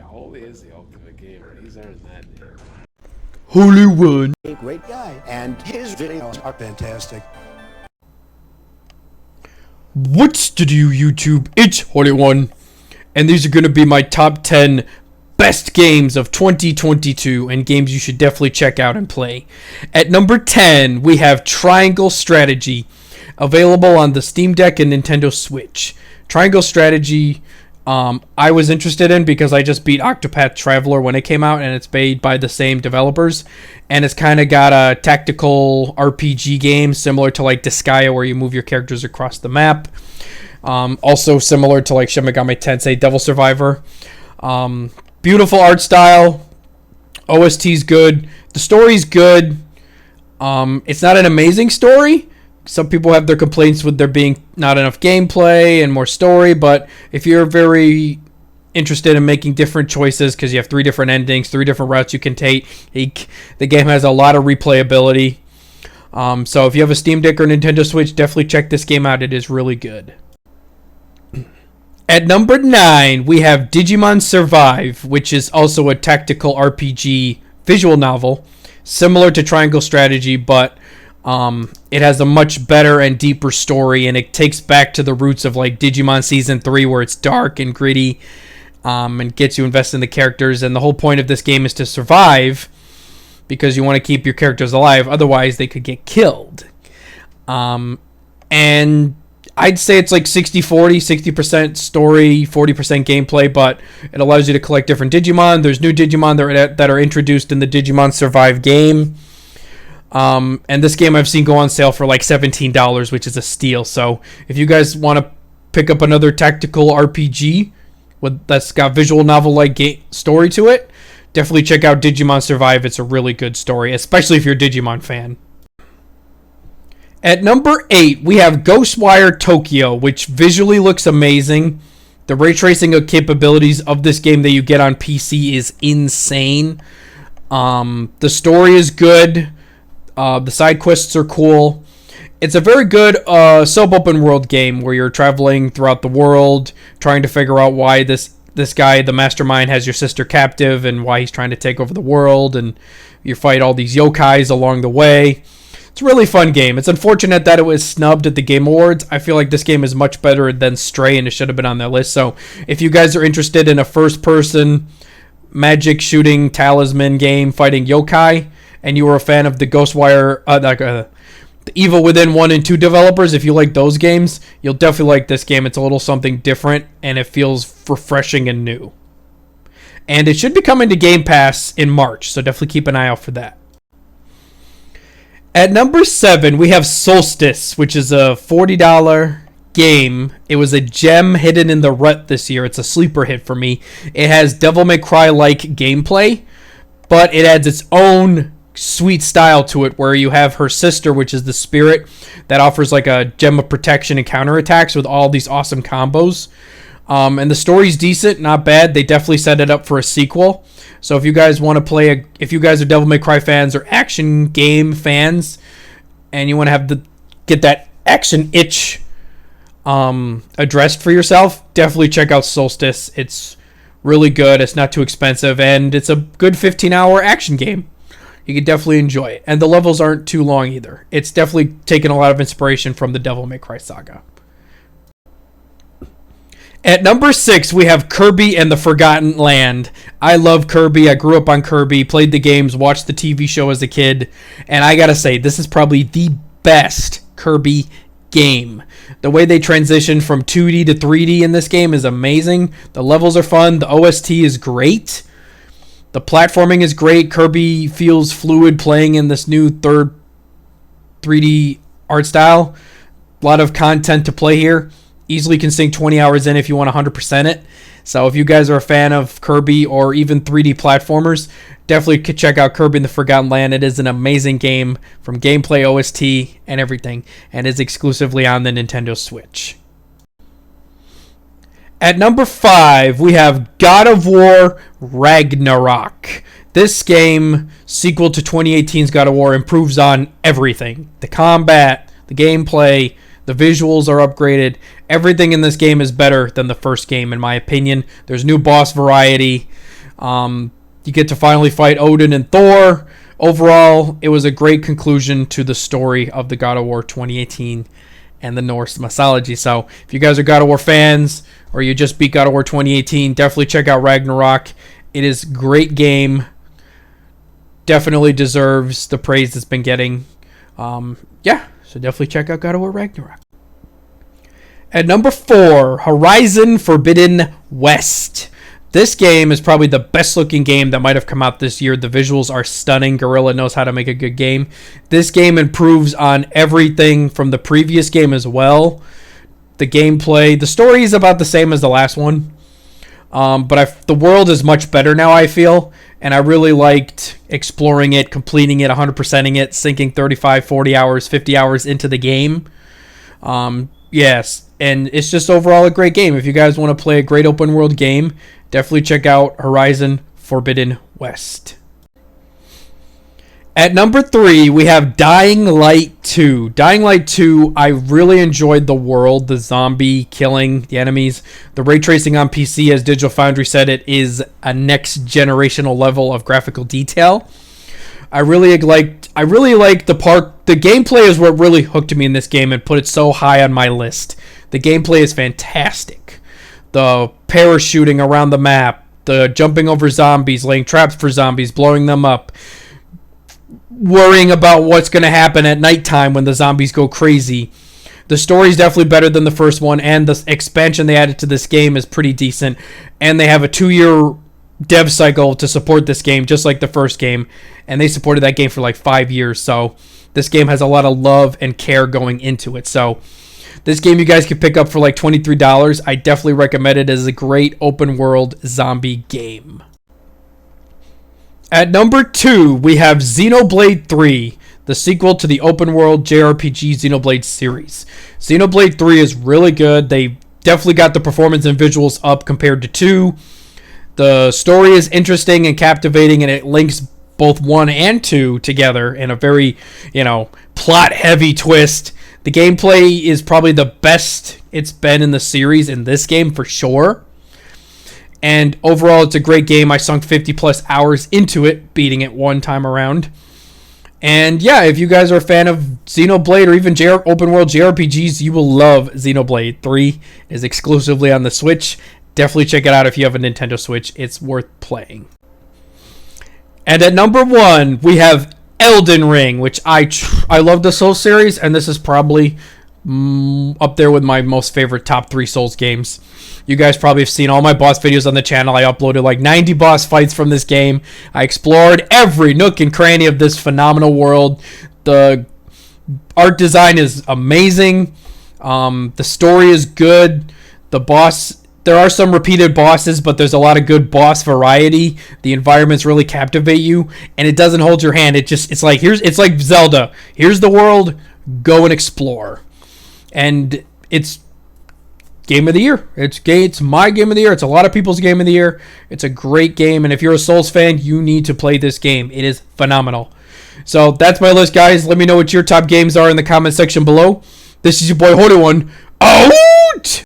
Holy is the ultimate gamer. He's earned that name. Holyone. A great guy, and his videos are fantastic. What's to do, YouTube? It's Holyone, and these are going to be my top 10 best games of 2022 and games you should definitely check out and play. At number 10, we have Triangle Strategy, available on the Steam Deck and Nintendo Switch. Triangle Strategy, I was interested in because I just beat Octopath Traveler when it came out, and it's made by the same developers, and it's kind of got a tactical RPG game similar to like Disgaea, where you move your characters across the map. Also similar to like Shin Megami Tensei Devil Survivor. Beautiful art style. OST's good. The story's good. It's not an amazing story. Some people have their complaints with there being not enough gameplay and more story, but if you're very interested in making different choices, because you have 3 different endings, 3 different routes you can take, the game has a lot of replayability. So if you have a Steam Deck or Nintendo Switch, definitely check this game out. It is really good. At number 9, we have Digimon Survive, which is also a tactical RPG visual novel, similar to Triangle Strategy, but it has a much better and deeper story, and it takes back to the roots of like Digimon Season 3, where it's dark and gritty, and gets you invested in the characters. And the whole point of this game is to survive, because you want to keep your characters alive, otherwise they could get killed. And I'd say it's like 60-40, 60% story, 40% gameplay, but it allows you to collect different Digimon. There's new Digimon that are introduced in the Digimon Survive game. And this game I've seen go on sale for like $17, which is a steal. So if you guys want to pick up another tactical RPG that's got visual novel-like story to it, definitely check out Digimon Survive. It's a really good story, especially if you're a Digimon fan. At number 8, we have Ghostwire Tokyo, which visually looks amazing. The ray tracing capabilities of this game that you get on PC is insane. The story is good. The side quests are cool. It's a very good sub-open world game where you're traveling throughout the world, trying to figure out why this guy, the mastermind, has your sister captive and why he's trying to take over the world, and you fight all these yokais along the way. It's a really fun game. It's unfortunate that it was snubbed at the Game Awards. I feel like this game is much better than Stray, and it should have been on their list. So if you guys are interested in a first-person magic shooting talisman game fighting yokai, and you were a fan of the Ghostwire, the Evil Within 1 and 2 developers, if you like those games, you'll definitely like this game. It's a little something different, and it feels refreshing and new. And it should be coming to Game Pass in March, so definitely keep an eye out for that. At number 7, we have Solstice, which is a $40 game. It was a gem hidden in the rut this year. It's a sleeper hit for me. It has Devil May Cry-like gameplay, but it adds its own sweet style to it, where you have her sister, which is the spirit that offers like a gem of protection and counterattacks with all these awesome combos. And the story's decent, not bad. They definitely set it up for a sequel. So if you guys want to play, if you guys are Devil May Cry fans or action game fans, and you want to get that action itch addressed for yourself, definitely check out Solstice. It's really good. It's not too expensive, and it's a good 15-hour action game. You can definitely enjoy it. And the levels aren't too long either. It's definitely taken a lot of inspiration from the Devil May Cry saga. At number 6, we have Kirby and the Forgotten Land. I love Kirby. I grew up on Kirby, played the games, watched the TV show as a kid, and I gotta say, this is probably the best Kirby game. The way they transition from 2D to 3D in this game is amazing. The levels are fun. The OST is great. The platforming is great. Kirby feels fluid playing in this new third 3D art style. A lot of content to play here. Easily can sink 20 hours in if you want to 100% it. So if you guys are a fan of Kirby or even 3D platformers, definitely check out Kirby and the Forgotten Land. It is an amazing game from gameplay, OST, and everything, and is exclusively on the Nintendo Switch. At number 5, we have God of War Ragnarok. This game, sequel to 2018's God of War, improves on everything. The combat, the gameplay, the visuals are upgraded. Everything in this game is better than the first game, in my opinion. There's new boss variety. You get to finally fight Odin and Thor. Overall, it was a great conclusion to the story of the God of War 2018 and the Norse mythology. So if you guys are God of War fans or you just beat God of War 2018, definitely check out Ragnarok. It is a great game. Definitely deserves the praise it's been getting. Yeah, so definitely check out God of War Ragnarok. At number 4, Horizon Forbidden West. This game is probably the best looking game that might have come out this year. The visuals are stunning. Guerrilla knows how to make a good game. This game improves on everything from the previous game as well. The gameplay, the story is about the same as the last one. But the world is much better now, I feel. And I really liked exploring it, completing it, 100%ing it, sinking 35, 40 hours, 50 hours into the game. Yes, and it's just overall a great game. If you guys want to play a great open world game, definitely check out Horizon Forbidden West. At number 3, we have Dying Light 2. Dying Light 2, I really enjoyed the world, the zombie killing, the enemies. The ray tracing on PC, as Digital Foundry said, it is a next generational level of graphical detail. I really liked the part. The gameplay is what really hooked me in this game and put it so high on my list. The gameplay is fantastic. The parachuting around the map, the jumping over zombies, laying traps for zombies, blowing them up, worrying about what's going to happen at nighttime when the zombies go crazy. The story is definitely better than the first one, and the expansion they added to this game is pretty decent. And they have a 2-year dev cycle to support this game, just like the first game. And they supported that game for like 5 years. So this game has a lot of love and care going into it. So this game you guys can pick up for like $23. I definitely recommend it as a great open world zombie game. At number 2, we have Xenoblade 3, the sequel to the open world JRPG Xenoblade series. Xenoblade 3 is really good. They definitely got the performance and visuals up compared to 2. The story is interesting and captivating, and it links both 1 and 2 together in a very, plot-heavy twist. The gameplay is probably the best it's been in the series in this game for sure. And overall, it's a great game. I sunk 50 plus hours into it, beating it one time around. And yeah, if you guys are a fan of Xenoblade or even open world JRPGs, you will love Xenoblade. 3 is exclusively on the Switch. Definitely check it out if you have a Nintendo Switch. It's worth playing. And at number 1, we have Elden Ring, which I love the Souls series, and this is probably up there with my most favorite top 3 Souls games. You guys probably have seen all my boss videos on the channel. I uploaded like 90 boss fights from this game. I explored every nook and cranny of this phenomenal world. The art design is amazing. The story is good. There are some repeated bosses, but there's a lot of good boss variety. The environments really captivate you, and it doesn't hold your hand. It's like Zelda. Here's the world. Go and explore. And it's game of the year. It's my game of the year. It's a lot of people's game of the year. It's a great game, and if you're a Souls fan, you need to play this game. It is phenomenal. So that's my list, guys. Let me know what your top games are in the comment section below. This is your boy Holyone. Out!